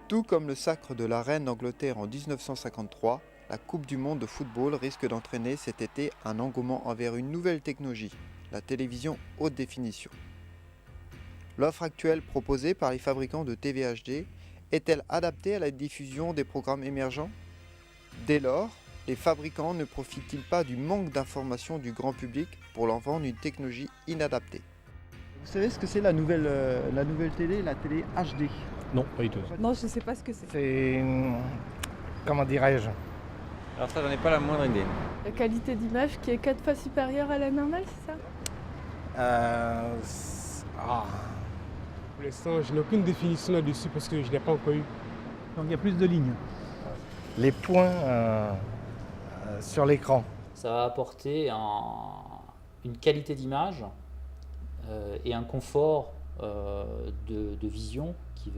Tout comme le sacre de la reine d'Angleterre en 1953, la Coupe du monde de football risque d'entraîner cet été un engouement envers une nouvelle technologie, la télévision haute définition. L'offre actuelle proposée par les fabricants de TV HD est-elle adaptée à la diffusion des programmes émergents? Dès lors, les fabricants ne profitent-ils pas du manque d'information du grand public pour leur vendre une technologie inadaptée? Vous savez ce que c'est la nouvelle télé, la télé HD? Non, pas du tout. Non, je sais pas ce que c'est. C'est, comment dirais-je, Alors ça, j'en ai pas la moindre idée. La qualité d'image qui est 4 fois supérieure à la normale, c'est ça? euh, c'est- ah, Pour l'instant, je n'ai aucune définition là-dessus parce que je ne l'ai pas encore eu. Donc il y a plus de lignes. les points sur l'écran. Ça va apporter une qualité d'image et un confort de vision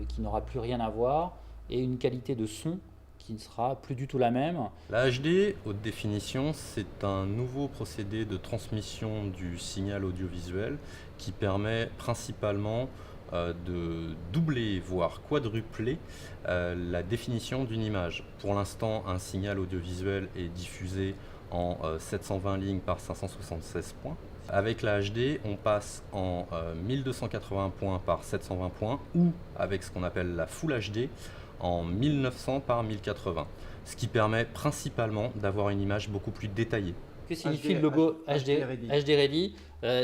qui n'aura plus rien à voir, et une qualité de son qui ne sera plus du tout la même. La HD haute définition, c'est un nouveau procédé de transmission du signal audiovisuel qui permet principalement de doubler, voire quadrupler la définition d'une image. Pour l'instant, un signal audiovisuel est diffusé en 720 lignes par 576 points. Avec la HD, on passe en 1280 points par 720 points, ou avec ce qu'on appelle la Full HD, en 1900 par 1080, ce qui permet principalement d'avoir une image beaucoup plus détaillée. Que signifie le logo HD Ready. HD Ready?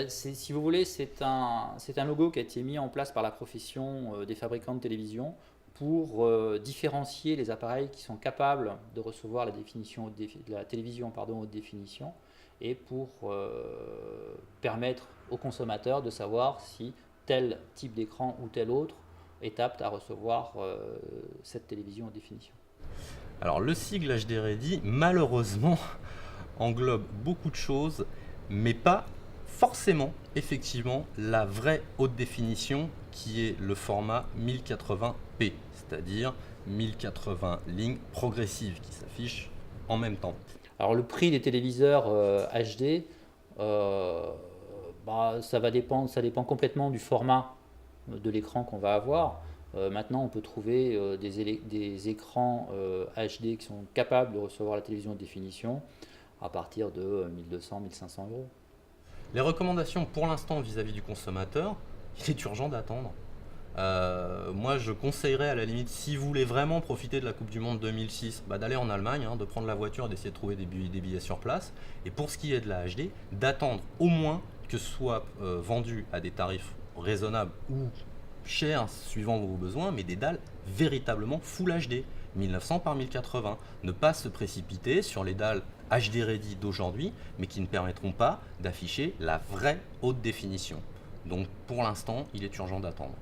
Si vous voulez, c'est un logo qui a été mis en place par la profession des fabricants de télévision pour différencier les appareils qui sont capables de recevoir la télévision haute définition, et pour permettre aux consommateurs de savoir si tel type d'écran ou tel autre est apte à recevoir cette télévision haute définition. Alors le sigle HD Ready, malheureusement, englobe beaucoup de choses, mais pas forcément, effectivement, la vraie haute définition qui est le format 1080p, c'est-à-dire 1080 lignes progressives qui s'affichent en même temps. Alors le prix des téléviseurs HD, ça dépend complètement du format de l'écran qu'on va avoir. Maintenant, on peut trouver des écrans HD qui sont capables de recevoir la télévision haute définition à partir de 1200-1500 euros. Les recommandations pour l'instant vis-à-vis du consommateur, il est urgent d'attendre. Moi, je conseillerais à la limite, si vous voulez vraiment profiter de la Coupe du Monde 2006, d'aller en Allemagne, de prendre la voiture, d'essayer de trouver des billets sur place. Et pour ce qui est de la HD, d'attendre au moins que ce soit vendu à des tarifs raisonnables ou chers suivant vos besoins, mais des dalles véritablement Full HD, 1900 par 1080. Ne pas se précipiter sur les dalles HD Ready d'aujourd'hui, mais qui ne permettront pas d'afficher la vraie haute définition. Donc pour l'instant, il est urgent d'attendre.